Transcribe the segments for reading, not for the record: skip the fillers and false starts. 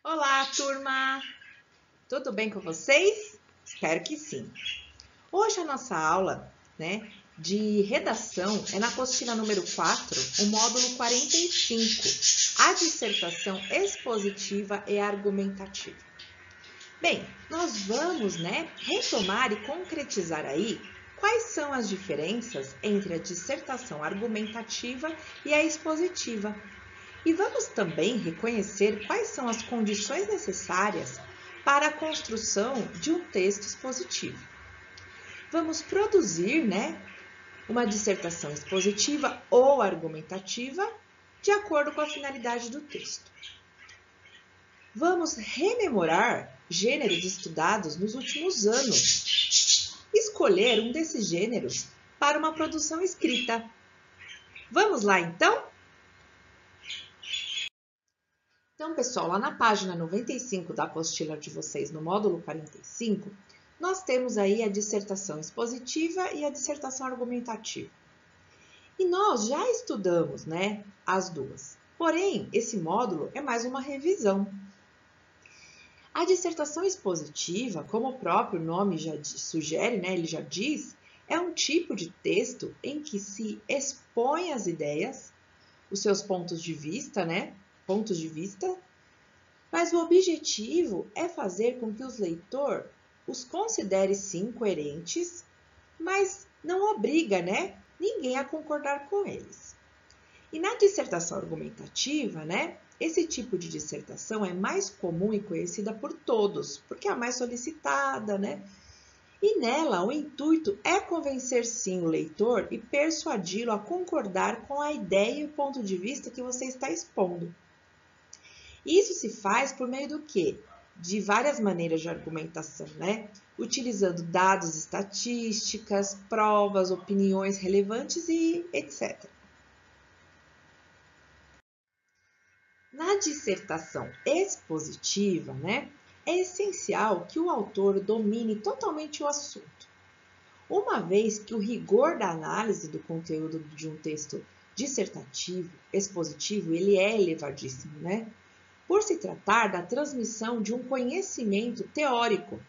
Olá, turma! Tudo bem com vocês? Espero que sim. Hoje a nossa aula, de redação é na apostila número 4, o módulo 45, a dissertação expositiva e argumentativa. Bem, nós vamos, retomar e concretizar aí quais são as diferenças entre a dissertação argumentativa e a expositiva. E vamos também reconhecer quais são as condições necessárias para a construção de um texto expositivo. Vamos produzir, uma dissertação expositiva ou argumentativa de acordo com a finalidade do texto. Vamos rememorar gêneros estudados nos últimos anos. Escolher um desses gêneros para uma produção escrita. Vamos lá, então? Então, pessoal, lá na página 95 da apostila de vocês, no módulo 45, nós temos aí a dissertação expositiva e a dissertação argumentativa. E nós já estudamos, as duas. Porém, esse módulo é mais uma revisão. A dissertação expositiva, como o próprio nome já sugere, ele já diz, é um tipo de texto em que se expõe as ideias, os seus pontos de vista, mas o objetivo é fazer com que o leitor os considere sim coerentes, mas não obriga, ninguém a concordar com eles. E na dissertação argumentativa, esse tipo de dissertação é mais comum e conhecida por todos, porque é a mais solicitada, E nela, o intuito é convencer sim o leitor e persuadi-lo a concordar com a ideia e o ponto de vista que você está expondo. Isso se faz por meio do quê? De várias maneiras de argumentação, Utilizando dados estatísticas, provas, opiniões relevantes e etc. Na dissertação expositiva, é essencial que o autor domine totalmente o assunto. Uma vez que o rigor da análise do conteúdo de um texto dissertativo, expositivo, ele é elevadíssimo, Por se tratar da transmissão de um conhecimento teórico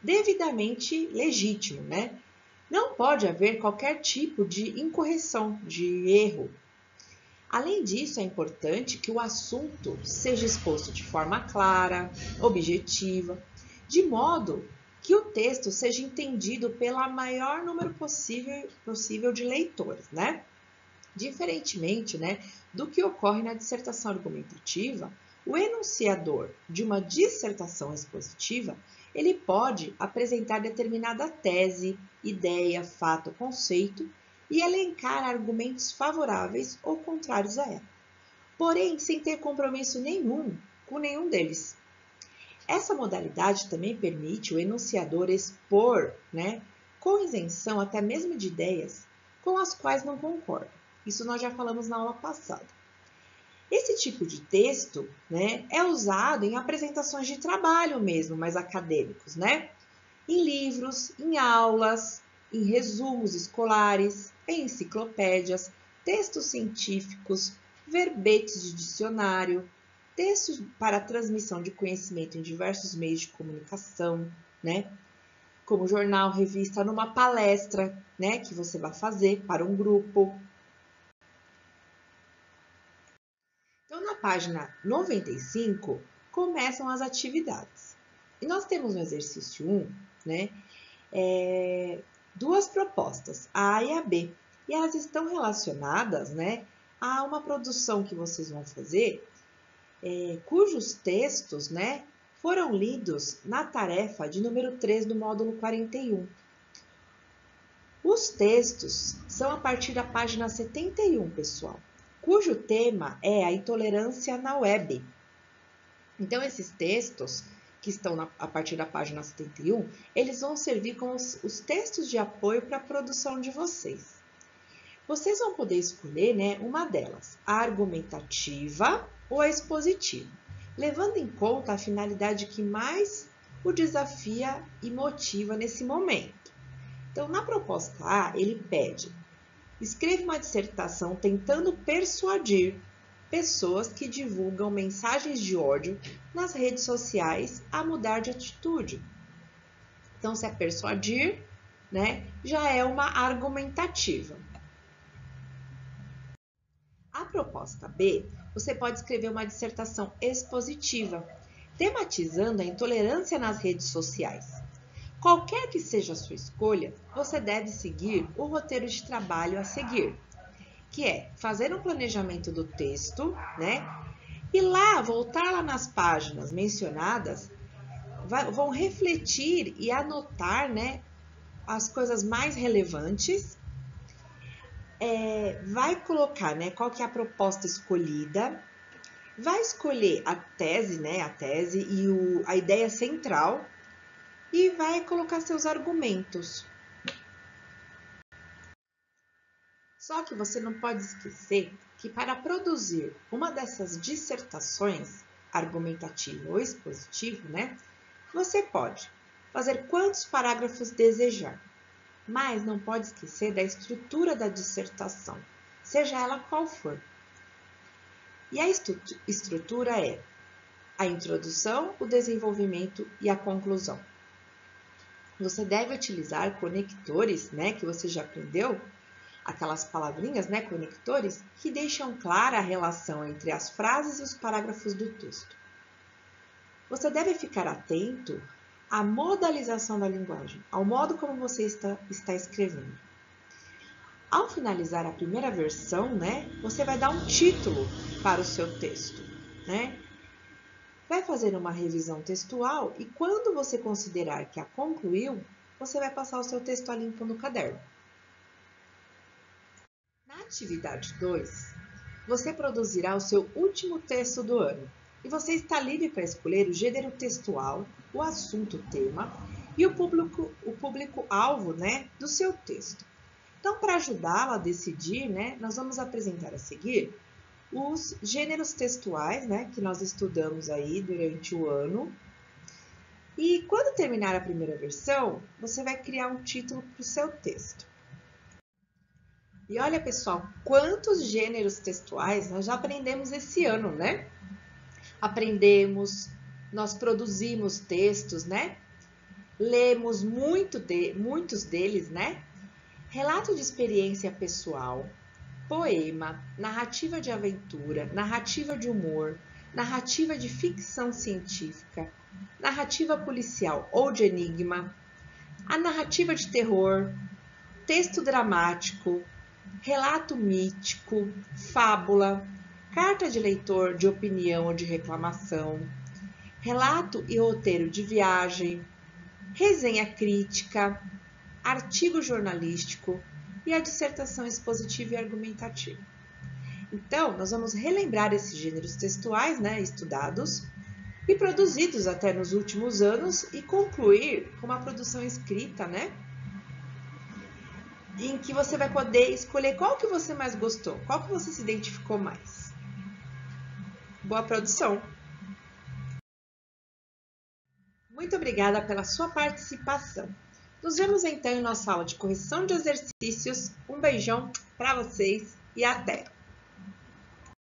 devidamente legítimo, Não pode haver qualquer tipo de incorreção, de erro. Além disso, é importante que o assunto seja exposto de forma clara, objetiva, de modo que o texto seja entendido pelo maior número possível de leitores, Diferentemente, do que ocorre na dissertação argumentativa, o enunciador de uma dissertação expositiva, ele pode apresentar determinada tese, ideia, fato, conceito e elencar argumentos favoráveis ou contrários a ela, porém sem ter compromisso nenhum com nenhum deles. Essa modalidade também permite o enunciador expor, com isenção até mesmo de ideias com as quais não concorda. Isso nós já falamos na aula passada. Esse tipo de texto, é usado em apresentações de trabalho mesmo, mais acadêmicos, Em livros, em aulas, em resumos escolares, em enciclopédias, textos científicos, verbetes de dicionário, textos para transmissão de conhecimento em diversos meios de comunicação, Como jornal, revista, numa palestra, que você vai fazer para um grupo. Então, na página 95, começam as atividades. E nós temos no exercício 1, duas propostas, a A e a B. E elas estão relacionadas, a uma produção que vocês vão fazer, cujos textos, foram lidos na tarefa de número 3 do módulo 41. Os textos são a partir da página 71, pessoal, cujo tema é a intolerância na web. Então, esses textos que estão a partir da página 71, eles vão servir como os textos de apoio para a produção de vocês. Vocês vão poder escolher, uma delas, a argumentativa ou a expositiva, levando em conta a finalidade que mais o desafia e motiva nesse momento. Então, na proposta A, ele pede: escreva uma dissertação tentando persuadir pessoas que divulgam mensagens de ódio nas redes sociais a mudar de atitude. Então, se é persuadir, né, já é uma argumentativa. A proposta B, você pode escrever uma dissertação expositiva, tematizando a intolerância nas redes sociais. Qualquer que seja a sua escolha, você deve seguir o roteiro de trabalho a seguir, que é fazer um planejamento do texto, né? E voltar lá nas páginas mencionadas, vão refletir e anotar, né, as coisas mais relevantes. Vai colocar, né, qual que é a proposta escolhida, vai escolher a tese, né, e a ideia central e vai colocar seus argumentos. Só que você não pode esquecer que para produzir uma dessas dissertações, argumentativa ou expositiva, né, você pode fazer quantos parágrafos desejar, mas não pode esquecer da estrutura da dissertação, seja ela qual for. E a estrutura é a introdução, o desenvolvimento e a conclusão. Você deve utilizar conectores, né, que você já aprendeu, aquelas palavrinhas, né, conectores, que deixam clara a relação entre as frases e os parágrafos do texto. Você deve ficar atento à modalização da linguagem, ao modo como você está escrevendo. Ao finalizar a primeira versão, né, você vai dar um título para o seu texto, né? Vai fazer uma revisão textual e quando você considerar que a concluiu, você vai passar o seu texto a limpo no caderno. Na atividade 2, você produzirá o seu último texto do ano e você está livre para escolher o gênero textual, o assunto tema e o público-alvo, né, do seu texto. Então, para ajudá-lo a decidir, né, nós vamos apresentar a seguir os gêneros textuais, né, que nós estudamos aí durante o ano. E quando terminar a primeira versão, você vai criar um título para o seu texto. E olha, pessoal, quantos gêneros textuais nós já aprendemos esse ano, né? Nós produzimos textos, né? Lemos muitos deles, né? Relato de experiência pessoal, poema, narrativa de aventura, narrativa de humor, narrativa de ficção científica, narrativa policial ou de enigma, a narrativa de terror, texto dramático, relato mítico, fábula, carta de leitor de opinião ou de reclamação, relato e roteiro de viagem, resenha crítica, artigo jornalístico e a dissertação expositiva e argumentativa. Então, nós vamos relembrar esses gêneros textuais, né, estudados e produzidos até nos últimos anos e concluir com uma produção escrita, né, em que você vai poder escolher qual que você mais gostou, qual que você se identificou mais. Boa produção! Muito obrigada pela sua participação. Nos vemos então em nossa aula de correção de exercícios. Um beijão para vocês e até!